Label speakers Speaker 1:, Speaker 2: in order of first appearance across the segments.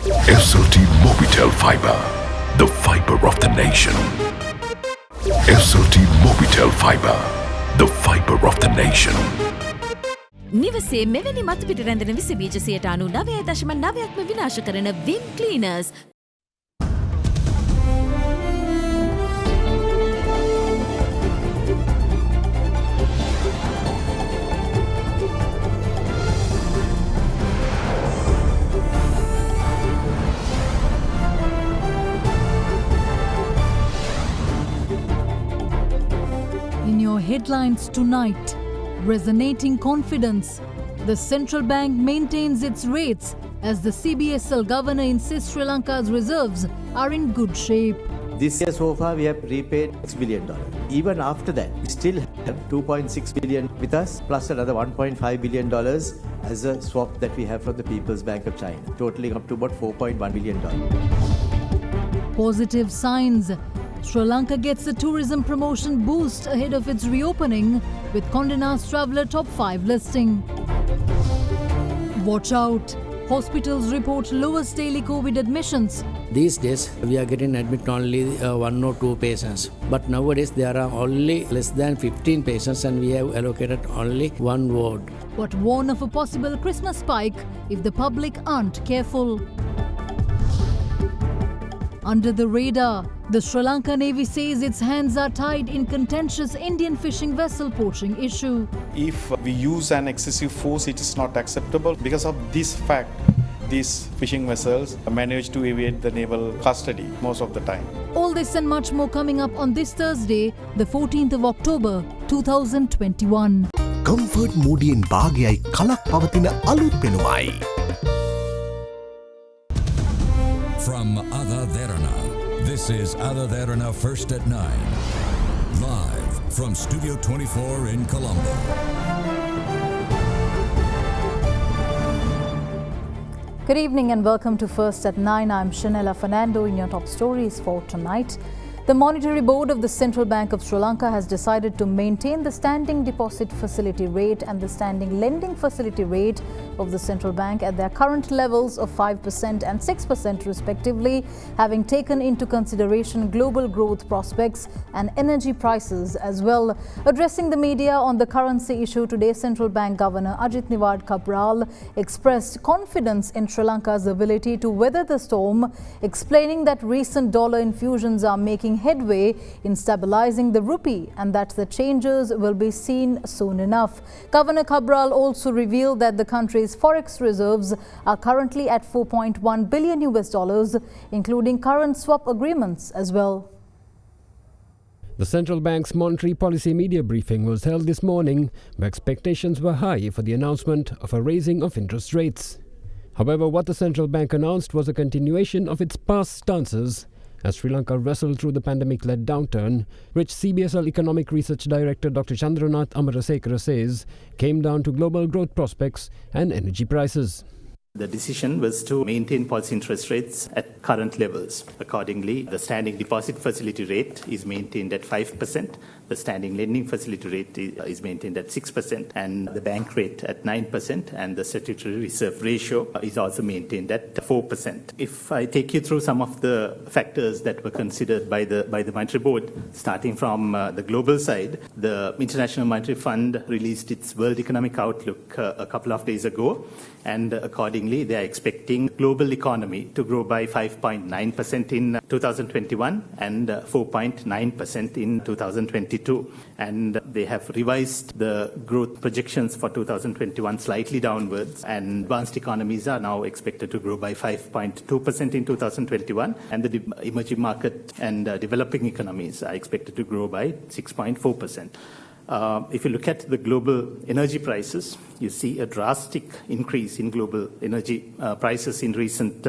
Speaker 1: SLT Mobitel Fiber, the fiber of the nation. SLT Mobitel Fiber, the fiber of the nation.
Speaker 2: නිවසේ මෙවැනි මත්පිට රැඳෙන විස බීජ 99.9%ක්ම විනාශ කරන විම් ක්ලීනර්ස්.
Speaker 3: In your headlines tonight, resonating confidence. The central bank maintains its rates as the CBSL governor insists Sri Lanka's reserves are in good shape.
Speaker 4: This year so far we have repaid $6 billion. Even after that, we still have $2.6 billion with us, plus another $1.5 billion as a swap that we have from the People's Bank of China, totaling up to about $4.1 billion.
Speaker 3: Positive signs. Sri Lanka gets a tourism promotion boost ahead of its reopening with Condé Nast Traveller Top 5 listing. Watch out! Hospitals report lowest daily COVID admissions.
Speaker 5: These days, we are getting admit only 1 or 2 patients. But nowadays, there are only less than 15 patients and we have allocated only 1 ward.
Speaker 3: But warn of a possible Christmas spike if the public aren't careful. Under the radar, the Sri Lanka Navy says its hands are tied in contentious Indian fishing vessel poaching issue.
Speaker 6: If we use an excessive force, it is not acceptable. Because of this fact, these fishing vessels manage to evade the naval custody most of the time.
Speaker 3: All this and much more coming up on this Thursday, the 14th of October, 2021.
Speaker 1: Comfort Moodian Bagyai Kalak Pavatina Alut Penumai.
Speaker 7: From AdaDerana, this is AdaDerana First at 9. Live from Studio 24 in Colombo.
Speaker 3: Good evening and welcome to First at 9. I'm Shanella Fernando in your top stories for tonight. The Monetary Board of the Central Bank of Sri Lanka has decided to maintain the standing deposit facility rate and the standing lending facility rate of the central bank at their current levels of 5% and 6% respectively, having taken into consideration global growth prospects and energy prices as well. Addressing the media on the currency issue today, Central Bank Governor Ajit Niwad Cabral expressed confidence in Sri Lanka's ability to weather the storm, explaining that recent dollar infusions are making headway in stabilizing the rupee and that the changes will be seen soon enough. Governor Cabral also revealed that the country's forex reserves are currently at $4.1 billion, including current swap agreements as well.
Speaker 8: The central bank's monetary policy media briefing was held this morning, where expectations were high for the announcement of a raising of interest rates. However, what the central bank announced was a continuation of its past stances as Sri Lanka wrestled through the pandemic-led downturn, which CBSL Economic Research Director Dr. Chandranath Amarasekara says came down to global growth prospects and energy prices.
Speaker 4: The decision was to maintain policy interest rates at current levels. Accordingly, the standing deposit facility rate is maintained at 5%, the standing lending facility rate is maintained at 6%, and the bank rate at 9%, and the statutory reserve ratio is also maintained at 4%. If I take you through some of the factors that were considered by the Monetary Board, starting from the global side, the International Monetary Fund released its World Economic Outlook a couple of days ago, and accordingly, they are expecting global economy to grow by 5.9% in 2021 and 4.9% in 2022. And they have revised the growth projections for 2021 slightly downwards, and advanced economies are now expected to grow by 5.2% in 2021, and the emerging market and developing economies are expected to grow by 6.4%. If you look at the global energy prices, you see a drastic increase in global energy prices in recent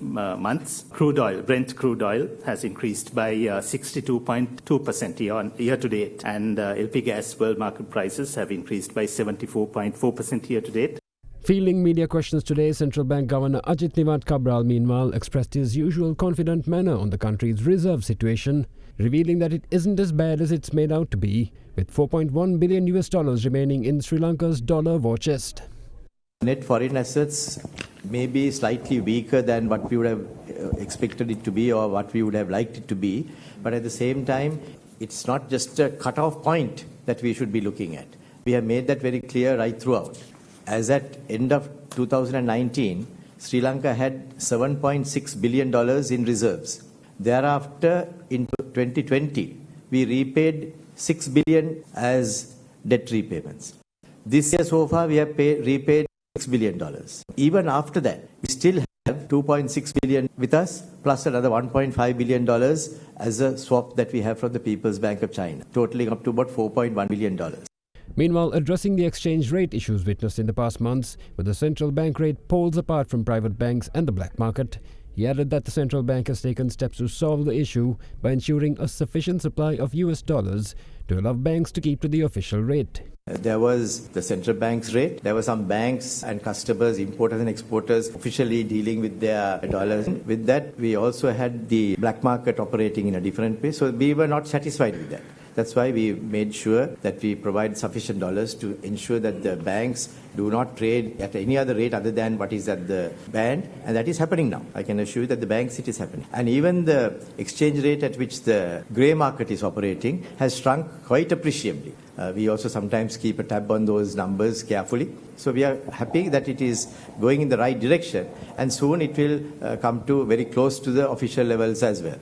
Speaker 4: months. Crude oil, Brent crude oil, has increased by 62.2% year to date, and LP gas world market prices have increased by 74.4% year to date.
Speaker 8: Fielding media questions today, Central Bank Governor Ajit Niwad Cabral meanwhile expressed his usual confident manner on the country's reserve situation, revealing that it isn't as bad as it's made out to be, with $4.1 billion remaining in Sri Lanka's dollar war chest.
Speaker 4: Net foreign assets
Speaker 9: maybe slightly weaker than what we would have expected it to be or what we would have liked it to be. But at the same time, it's not just a cut-off point that we should be looking at. We have made that very clear right throughout. As at end of 2019, Sri Lanka had $7.6 billion in reserves. Thereafter, in 2020, we repaid $6 billion as debt repayments. This year so far, we have repaid $6 billion. Even after that, we still have $2.6 billion with us, plus another $1.5 billion as a swap that we have from the People's Bank of China, totaling up to about $4.1 billion.
Speaker 8: Meanwhile, addressing the exchange rate issues witnessed in the past months, with the central bank rate poles apart from private banks and the black market, he added that the central bank has taken steps to solve the issue by ensuring a sufficient supply of US dollars to allow banks to keep to the official rate.
Speaker 9: There was the central bank's rate. There were some banks and customers, importers and exporters, officially dealing with their dollars. With that, we also had the black market operating in a different way. So we were not satisfied with that. That's why we made sure that we provide sufficient dollars to ensure that the banks do not trade at any other rate other than what is at the band. And that is happening now. I can assure you that the banks, it is happening. And even the exchange rate at which the grey market is operating has shrunk quite appreciably. We also sometimes keep a tab on those numbers carefully. So we are happy that it is going in the right direction. And soon it will come to very close to the official levels as well.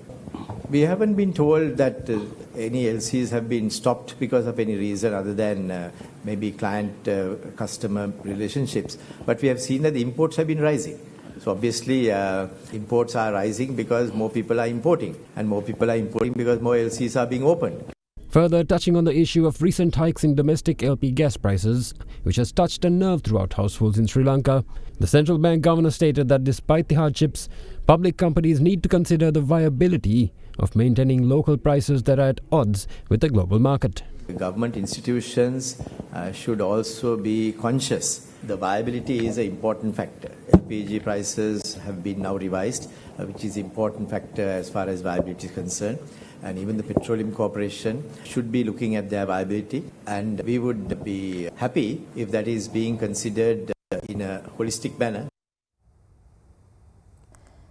Speaker 9: We haven't been told that any LCs have been stopped because of any reason other than maybe client-customer relationships. But we have seen that the imports have been rising. So obviously, imports are rising because more people are importing. And more people are importing because more LCs are being opened.
Speaker 8: Further touching on the issue of recent hikes in domestic LP gas prices, which has touched a nerve throughout households in Sri Lanka, the central bank governor stated that despite the hardships, public companies need to consider the viability of maintaining local prices that are at odds with the global market.
Speaker 9: Government institutions should also be conscious. The viability is an important factor. LPG prices have been now revised, which is an important factor as far as viability is concerned. And even the Petroleum Corporation should be looking at their viability. And we would be happy if that is being considered in a holistic manner.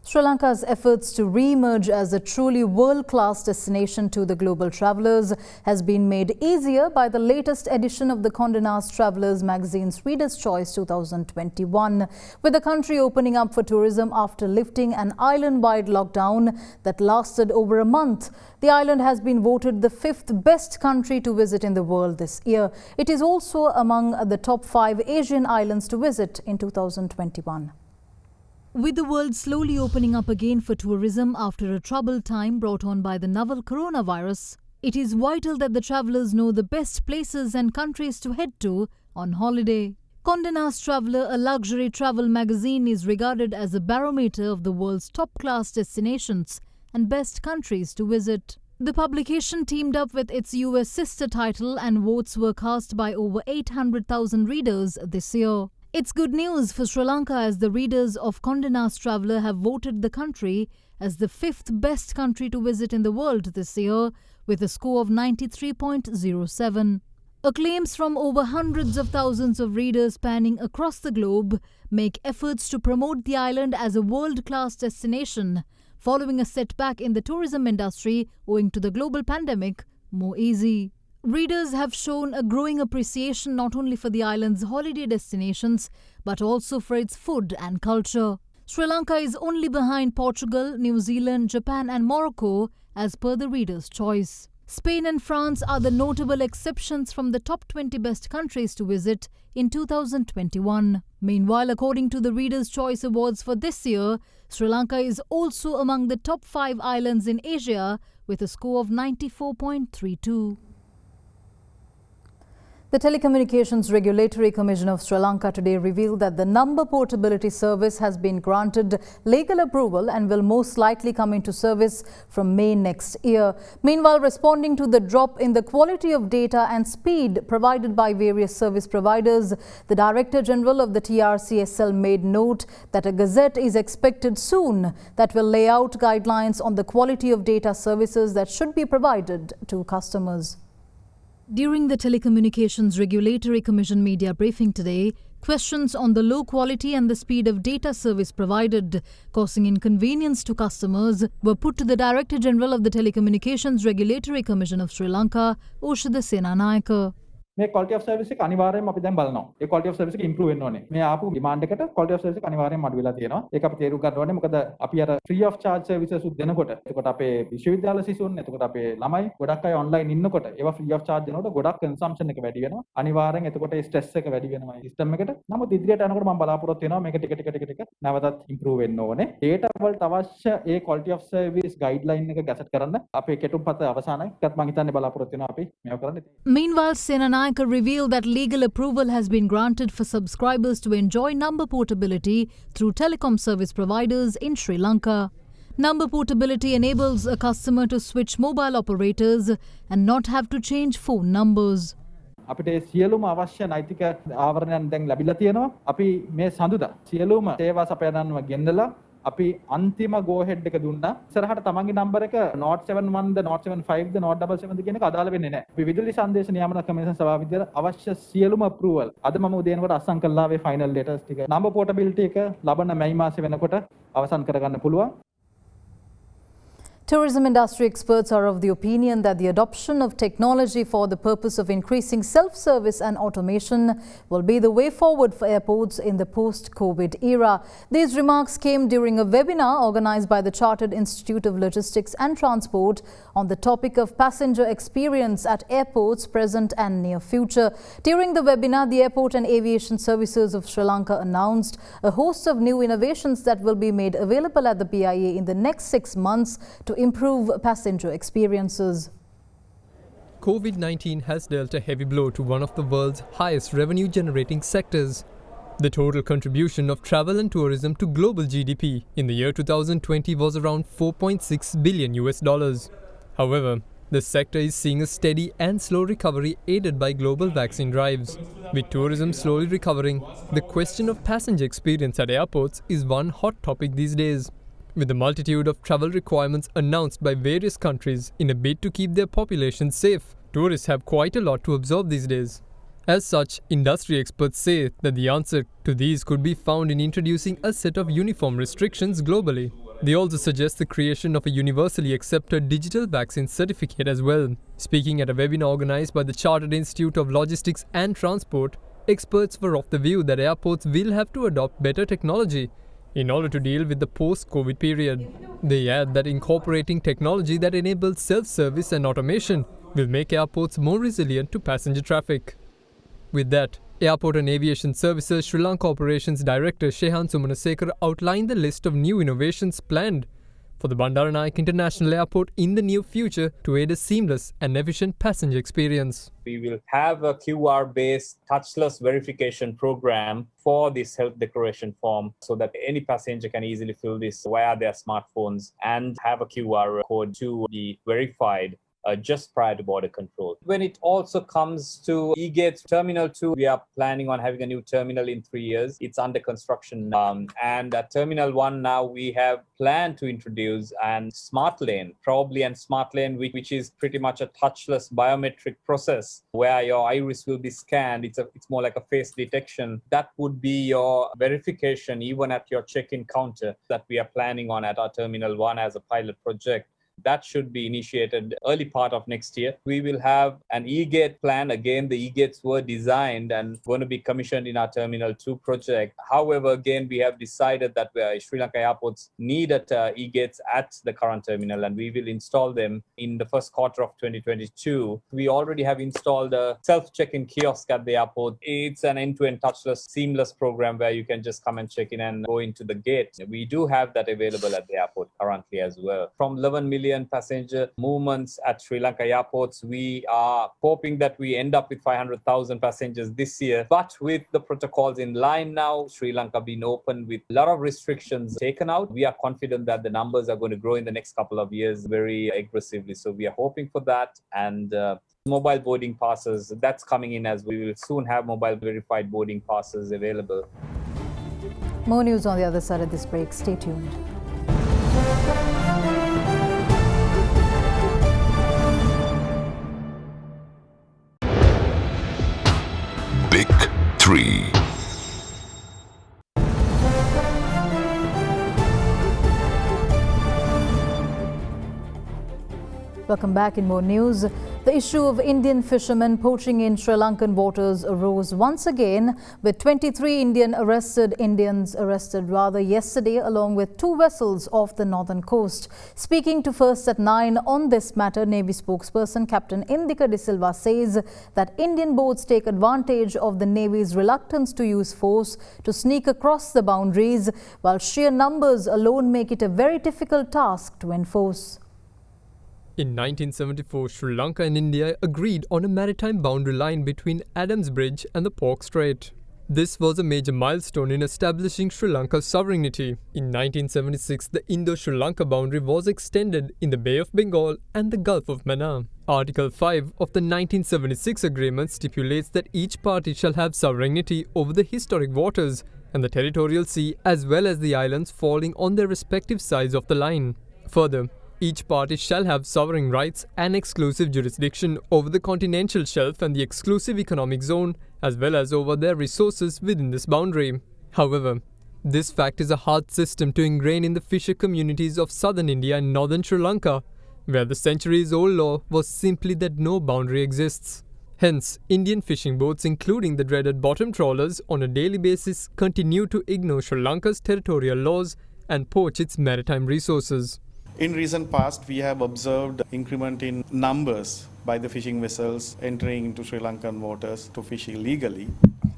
Speaker 3: Sri Lanka's efforts to re-emerge as a truly world-class destination to the global travellers has been made easier by the latest edition of the Condé Nast Travelers magazine's Reader's Choice 2021, with the country opening up for tourism after lifting an island-wide lockdown that lasted over a month. The island has been voted the 5th best country to visit in the world this year. It is also among the top 5 Asian islands to visit in 2021.
Speaker 2: With the world slowly opening up again for tourism after a troubled time brought on by the novel coronavirus, it is vital that the travellers know the best places and countries to head to on holiday. Condé Nast Traveller, a luxury travel magazine, is regarded as a barometer of the world's top-class destinations and best countries to visit. The publication teamed up with its US sister title, and votes were cast by over 800,000 readers this year. It's good news for Sri Lanka as the readers of Condé Nast Traveller have voted the country as the 5th best country to visit in the world this year, with a score of 93.07. Acclaims from over hundreds of thousands of readers spanning across the globe make efforts to promote the island as a world-class destination following a setback in the tourism industry owing to the global pandemic more easy. Readers have shown a growing appreciation not only for the island's holiday destinations but also for its food and culture. Sri Lanka is only behind Portugal, New Zealand, Japan and Morocco as per the Reader's Choice. Spain and France are the notable exceptions from the top 20 best countries to visit in 2021. Meanwhile, according to the Reader's Choice Awards for this year, Sri Lanka is also among the top 5 islands in Asia with a score of 94.32.
Speaker 3: The Telecommunications Regulatory Commission of Sri Lanka today revealed that the number portability service has been granted legal approval and will most likely come into service from May next year. Meanwhile, responding to the drop in the quality of data and speed provided by various service providers, the Director General of the TRCSL made note that a gazette is expected soon that will lay out guidelines on the quality of data services that should be provided to customers.
Speaker 2: During the Telecommunications Regulatory Commission media briefing today, Questions on the low quality and the speed of data service provided, causing inconvenience to customers, were put to the Director General of the Telecommunications Regulatory Commission of Sri Lanka, Oshada Senanayaka.
Speaker 10: මේ quality of service එක අනිවාර්යයෙන්ම අපි දැන් බලනවා. ඒ quality of service එක improve වෙන්න ඕනේ. මේ ආපු demand එකට quality of service එක අනිවාර්යයෙන්ම අඩු වෙලා තියෙනවා. ඒක අපි තේරුම් ගන්න ඕනේ. මොකද අපි අර free of charge services උත් දෙනකොට එතකොට අපේ විශ්වවිද්‍යාල සිසුන් එතකොට අපේ ළමයි ගොඩක් අය online ඉන්නකොට ඒවා free of charge දෙනකොට ගොඩක් consumption එක වැඩි වෙනවා. අනිවාර්යෙන් එතකොට ඒ stress එක වැඩි වෙනවා system එකට. නමුත් ඉදිරියට යනකොට මම බලාපොරොත්තු වෙනවා මේක ටික නැවතත් improve වෙන්න ඕනේ. data වලට අවශ්‍ය ඒ quality of service guideline එක ගැසට් කරන්න අපේ කෙටුම්පත අවසానයි. ඒකත් මම හිතන්නේ බලාපොරොත්තු වෙනවා අපි මේව කරන්න.
Speaker 2: Meanwhile, Senanayaka revealed that legal approval has been granted for subscribers to enjoy number portability through telecom service providers in Sri Lanka. Number portability enables a customer to switch mobile operators and not have to change phone numbers.
Speaker 10: අපිට සියලුම අවශ්‍ය නෛතික ආවරණයන් දැන් ලැබිලා තියෙනවා. අපි මේ සඳුදා සියලුම සේවා සපයනන්ව ගෙන්නලා අපි අන්තිම go ahead එක දුන්නා. ඉස්සරහට තමන්ගේ නම්බර එක 071 ද 075 ද 077 ද කියන එක අදාළ වෙන්නේ නැහැ. අපි විදුලි සංදේශ නියාමන කමිෂන් සභාව විදියට අවශ්‍ය සියලුම approval අද මම උදේ වෙනකොට අස්සම් කළා වේ final letters ටික. number portability එක ලබන මැයි මාසේ වෙනකොට අවසන් කරගන්න පුළුවන්.
Speaker 3: Tourism industry experts are of the opinion that the adoption of technology for the purpose of increasing self-service and automation will be the way forward for airports in the post-COVID era. These remarks came during a webinar organized by the Chartered Institute of Logistics and Transport on the topic of passenger experience at airports present and near future. During the webinar, the Airport and Aviation Services of Sri Lanka announced a host of new innovations that will be made available at the PIA in the next 6 months to improve passenger experiences.
Speaker 11: COVID-19 has dealt a heavy blow to one of the world's highest revenue-generating sectors. The total contribution of travel and tourism to global GDP in the year 2020 was around $4.6 billion. However, the sector is seeing a steady and slow recovery aided by global vaccine drives. With tourism slowly recovering, the question of passenger experience at airports is one hot topic these days. With the multitude of travel requirements announced by various countries in a bid to keep their populations safe, tourists have quite a lot to absorb these days. As such, industry experts say that the answer to these could be found in introducing a set of uniform restrictions globally. They also suggest the creation of a universally accepted digital vaccine certificate as well. Speaking at a webinar organized by the Chartered Institute of Logistics and Transport, experts were of the view that airports will have to adopt better technology in order to deal with the post-COVID period. They add that incorporating technology that enables self-service and automation will make airports more resilient to passenger traffic. With that, Airport and Aviation Services Sri Lanka Operations Director Shehan Sumanasekar outlined the list of new innovations planned for the Bandaranaike International Airport in the near future to aid a seamless and efficient passenger experience.
Speaker 12: We will have a QR-based touchless verification program for this health declaration form so that any passenger can easily fill this via their smartphones and have a QR code to be verified just prior to border control. When it also comes to E-Gates Terminal 2, we are planning on having a new terminal in 3 years. It's under construction. And at Terminal 1 now, we have planned to introduce and Smart Lane, probably, and Smart Lane, which is pretty much a touchless biometric process where your iris will be scanned. It's more like a face detection. That would be your verification even at your check-in counter that we are planning on at our Terminal 1 as a pilot project. That should be initiated early part of next year. We will have an E-Gate plan. Again, the E-Gates were designed and going to be commissioned in our Terminal 2 project. However, again, we have decided that Sri Lanka airports needed E-Gates at the current terminal, and we will install them in the first quarter of 2022. We already have installed a self-check-in kiosk at the airport. It's an end-to-end touchless, seamless program where you can just come and check in and go into the gate. We do have that available at the airport currently as well. From 11 million passenger movements at Sri Lanka airports, we are hoping that we end up with 500,000 passengers this year. But with the protocols in line now, Sri Lanka being open with a lot of restrictions taken out, we are confident that the numbers are going to grow in the next couple of years very aggressively. So we are hoping for that. And mobile boarding passes, that's coming in as we will soon have mobile verified boarding passes available.
Speaker 3: More news on the other side of this break. Stay tuned.
Speaker 1: Big 3.
Speaker 3: Welcome back in more news. The issue of Indian fishermen poaching in Sri Lankan waters arose once again, with 23 Indians arrested yesterday, along with 2 vessels off the northern coast. Speaking to First at 9 on this matter, Navy spokesperson Captain Indika De Silva says that Indian boats take advantage of the Navy's reluctance to use force to sneak across the boundaries, while sheer numbers alone make it a very difficult task to enforce.
Speaker 11: In 1974, Sri Lanka and India agreed on a maritime boundary line between Adams Bridge and the Pork Strait. This was a major milestone in establishing Sri Lanka's sovereignty. In 1976, the Indo-Sri Lanka boundary was extended in the Bay of Bengal and the Gulf of Mannar. Article 5 of the 1976 agreement stipulates that each party shall have sovereignty over the historic waters and the territorial sea, as well as the islands falling on their respective sides of the line. Further, each party shall have sovereign rights and exclusive jurisdiction over the continental shelf and the exclusive economic zone, as well as over their resources within this boundary. However, this fact is a hard system to ingrain in the fisher communities of southern India and northern Sri Lanka, where the centuries-old law was simply that no boundary exists. Hence, Indian fishing boats, including the dreaded bottom trawlers, on a daily basis continue to ignore Sri Lanka's territorial laws and poach its maritime resources.
Speaker 6: In recent past, we have observed increment in numbers by the fishing vessels entering into Sri Lankan waters to fish illegally.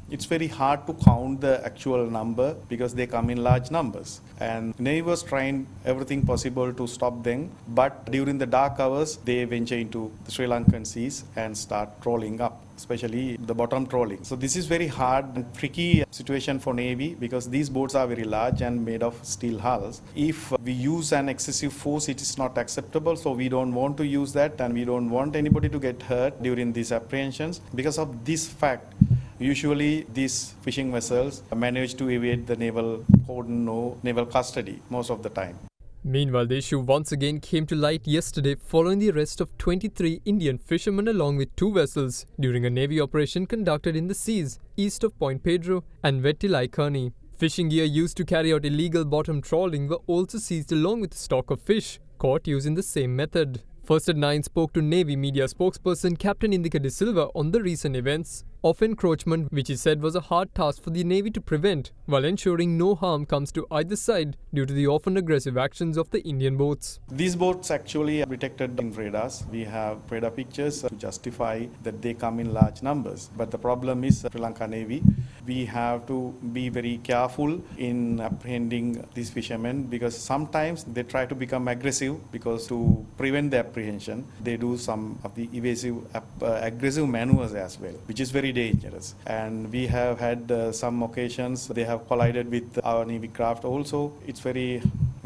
Speaker 6: It's very hard to count the actual number because they come in large numbers. And Navy was trying everything possible to stop them, but during the dark hours, they venture into the Sri Lankan seas and start trawling up, especially the bottom trawling. So this is very hard and tricky situation for Navy because these boats are very large and made of steel hulls. If we use an excessive force, it is not acceptable. So we don't want to use that, and we don't want anybody to get hurt during these apprehensions. Because of this fact, usually these fishing vessels manage to evade the naval cordon or naval custody most of the time.
Speaker 11: Meanwhile, the issue once again came to light yesterday following the arrest of 23 Indian fishermen along with 2 vessels during a Navy operation conducted in the seas east of Point Pedro and Vettilaikkani. Fishing gear used to carry out illegal bottom trawling were also seized along with a stock of fish caught using the same method. First at 9 spoke to Navy media spokesperson Captain Indika De Silva on the recent events of encroachment, which he said was a hard task for the Navy to prevent, while ensuring no harm comes to either side due to the often aggressive actions of the Indian boats.
Speaker 6: These boats actually are detected in radars. We have radar pictures to justify that they come in large numbers. But the problem is Sri Lanka Navy. We have to be very careful in apprehending these fishermen because sometimes they try to become aggressive because to prevent the apprehension, they do some of the evasive, aggressive maneuvers as well, which is very dangerous. And we have had some occasions they have collided with our Navy craft also. It's very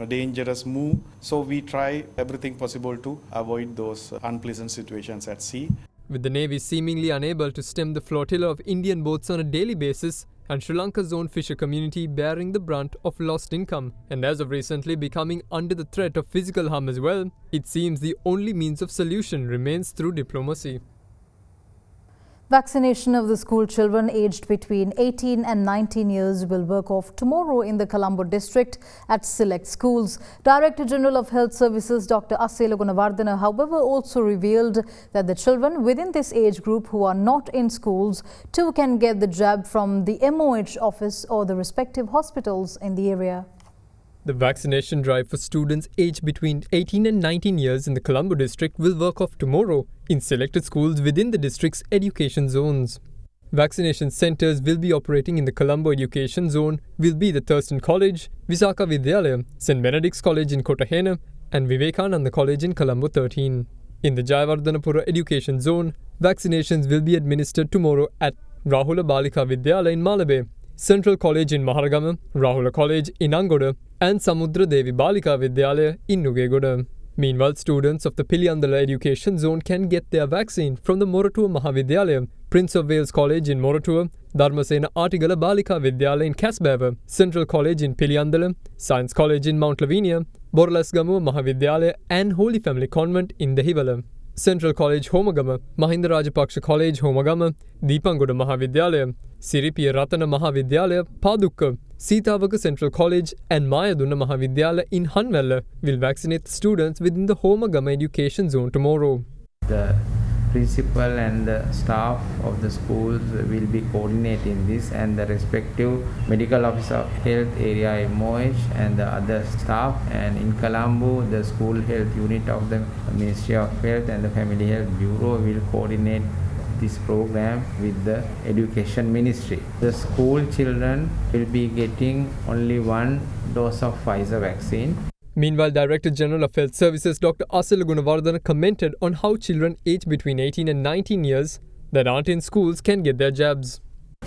Speaker 6: dangerous move. So we try everything possible to avoid those unpleasant situations at sea.
Speaker 11: With the Navy seemingly unable to stem the flotilla of Indian boats on a daily basis, and Sri Lanka's own fisher community bearing the brunt of lost income, and as of recently becoming under the threat of physical harm as well, it seems the only means of solution remains through diplomacy.
Speaker 3: Vaccination of the school children aged between 18 and 19 years will work off tomorrow in the Colombo district at select schools. Director General of Health Services Dr. Asela Gunawardena, however, also revealed that the children within this age group who are not in schools too can get the jab from the MOH office or the respective hospitals in the area.
Speaker 11: The vaccination drive for students aged between 18 and 19 years in the Colombo district will work off tomorrow in selected schools within the district's education zones. Vaccination centres will be operating in the Colombo education zone will be the Thurston College, Visakha Vidyalaya, St. Benedict's College in Kotahena and Vivekananda College in Colombo 13. In the Jayawardhanapura education zone, vaccinations will be administered tomorrow at Rahula Balika Vidyalaya in Malabe, Central College in Maharagama, Rahula College in Angoda and Samudra Devi Balika Vidyalaya in Nugegoda. Meanwhile, students of the Piliyandala education zone can get their vaccine from the Moratuwa Mahavidyalaya, Prince of Wales College in Moratuwa, Dharmasena Artigala Balika Vidyalaya in Casbeva, Central College in Piliyandala, Science College in Mount Lavinia, Borlasgamuwa Mahavidyalaya and Holy Family Convent in Dehiwala. Central College Homagama, Mahinda Rajapaksha College Homagama, Deepangoda Mahavidyalaya, Siripiya Ratana Mahavidyalaya, Padukka, Sitavaka Central College and Mayadunna Mahavidyalaya in Hanwella will vaccinate the students within the Homagama education zone tomorrow.
Speaker 13: The principal and the staff of the schools will be coordinating this, and the respective medical officer of health area MOH and the other staff, and in Colombo the school health unit of the Ministry of Health and the Family Health Bureau will coordinate this program with the Education Ministry. The school children will be getting only one dose of Pfizer vaccine.
Speaker 11: Meanwhile, Director General of Health Services Dr. Asala Gunawardana commented on how children aged between 18 and 19 years that aren't in schools can get their jabs.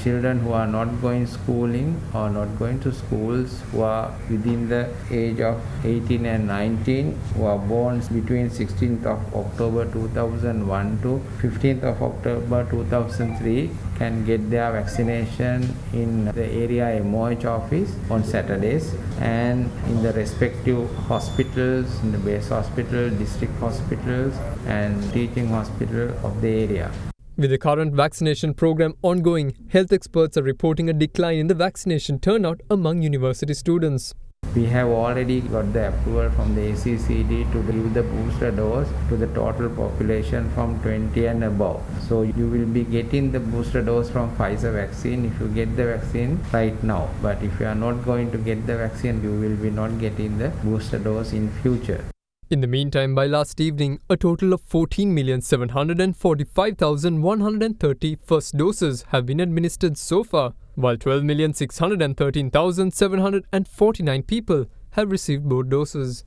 Speaker 13: Children who are not going schooling or not going to schools, who are within the age of 18 and 19, who are born between 16th of October 2001 to 15th of October 2003 can get their vaccination in the area MOH office on Saturdays, and in the respective hospitals, in the base hospital, district hospitals and teaching hospital of the area.
Speaker 11: With the current vaccination program ongoing, health experts are reporting a decline in the vaccination turnout among university students.
Speaker 13: We have already got the approval from the ACCD to give the booster dose to the total population from 20 and above. So you will be getting the booster dose from Pfizer vaccine if you get the vaccine right now. But if you are not going to get the vaccine, you will be not getting the booster dose in future.
Speaker 11: In the meantime, by last evening, a total of 14,745,130 first doses have been administered so far, while 12,613,749 people have received both doses.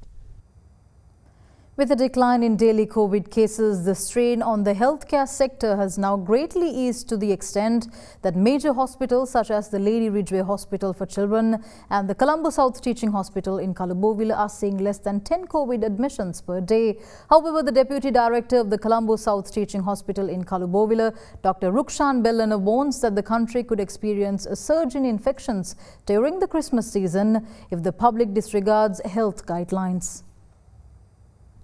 Speaker 3: With a decline in daily COVID cases, the strain on the healthcare sector has now greatly eased to the extent that major hospitals such as the Lady Ridgeway Hospital for Children and the Colombo South Teaching Hospital in Kalubowila are seeing less than 10 COVID admissions per day. However, the Deputy Director of the Colombo South Teaching Hospital in Kalubowila, Dr. Rukshan Bellana, warns that the country could experience a surge in infections during the Christmas season if the public disregards health guidelines.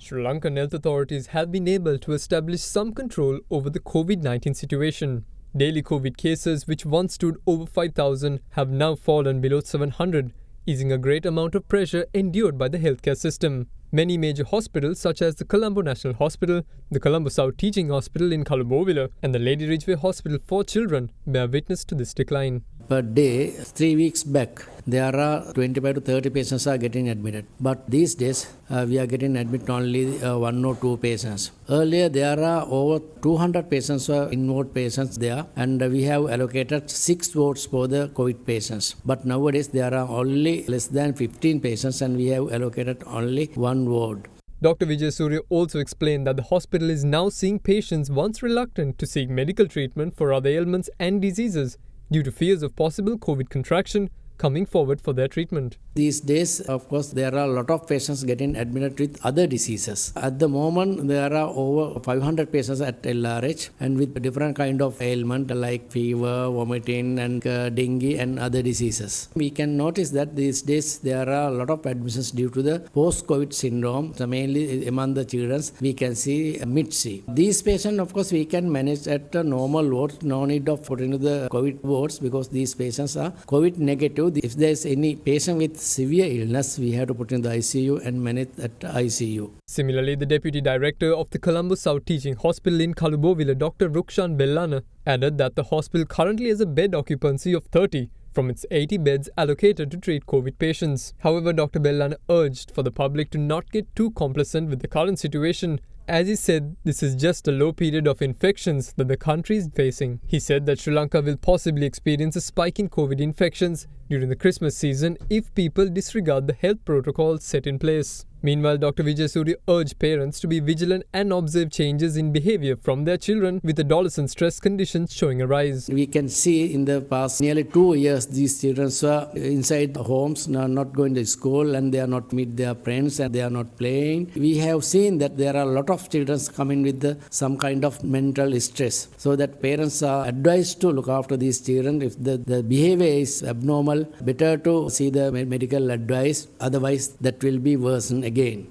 Speaker 11: Sri Lankan health authorities have been able to establish some control over the COVID-19 situation. Daily COVID cases, which once stood over 5,000, have now fallen below 700, easing a great amount of pressure endured by the healthcare system. Many major hospitals such as the Colombo National Hospital, the Colombo South Teaching Hospital in Kalubowila and the Lady Ridgeway Hospital for Children bear witness to this decline.
Speaker 5: Per day, 3 weeks back, there are 25 to 30 patients are getting admitted. But these days, we are getting admitted only 1 or 2 patients. Earlier, there are over 200 patients in-ward patients there, and we have allocated 6 wards for the COVID patients. But nowadays, there are only less than 15 patients, and we have allocated only 1 ward.
Speaker 11: Dr. Vijay Surya also explained that the hospital is now seeing patients once reluctant to seek medical treatment for other ailments and diseases due to fears of possible COVID contraction coming forward for their treatment.
Speaker 5: These days, of course, there are a lot of patients getting admitted with other diseases. At the moment, there are over 500 patients at LRH and with different kind of ailment like fever, vomiting and dengue and other diseases. We can notice that these days there are a lot of admissions due to the post-COVID syndrome. So mainly among the children, we can see mid-C. These patients, of course, we can manage at a normal ward. No need of putting to the COVID wards because these patients are COVID negative. If there is any patient with severe illness, we have to put in the ICU and manage at ICU.
Speaker 11: Similarly, the Deputy Director of the Colombo South Teaching Hospital in Kalubowila, Dr. Rukshan Bellana, added that the hospital currently has a bed occupancy of 30 from its 80 beds allocated to treat COVID patients. However, Dr. Bellana urged for the public to not get too complacent with the current situation. As he said, this is just a low period of infections that the country is facing. He said that Sri Lanka will possibly experience a spike in COVID infections during the Christmas season if people disregard the health protocols set in place. Meanwhile, Dr. Vijay Surya urged parents to be vigilant and observe changes in behavior from their children with adolescent stress conditions showing a rise.
Speaker 5: We can see in the past nearly 2 years, these children are inside homes, not going to school, and they are not meet their friends and they are not playing. We have seen that there are a lot of children coming with some kind of mental stress. So that parents are advised to look after these children. If the behavior is abnormal, better to see the medical advice. Otherwise, that will be worsened again.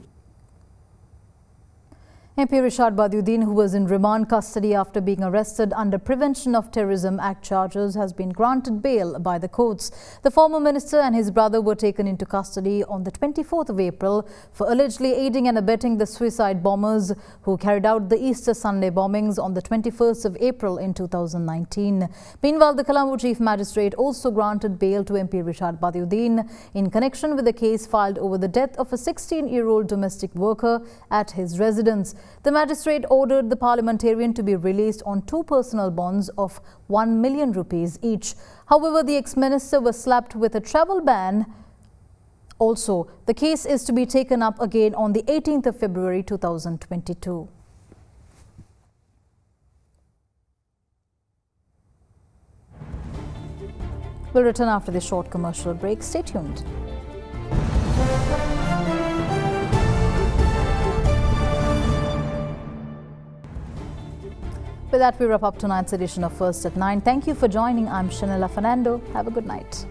Speaker 3: MP Rishad Badiuddin, who was in remand custody after being arrested under Prevention of Terrorism Act charges, has been granted bail by the courts. The former minister and his brother were taken into custody on the 24th of April for allegedly aiding and abetting the suicide bombers who carried out the Easter Sunday bombings on the 21st of April in 2019. Meanwhile, the Colombo Chief Magistrate also granted bail to MP Rishad Badiuddin in connection with a case filed over the death of a 16-year-old domestic worker at his residence. The magistrate ordered the parliamentarian to be released on 2 personal bonds of 1 million rupees each. However, the ex-minister was slapped with a travel ban. Also, the case is to be taken up again on the 18th of February 2022. We'll return after this short commercial break. Stay tuned. With that, we wrap up tonight's edition of First at 9. Thank you for joining. I'm Shanella Fernando. Have a good night.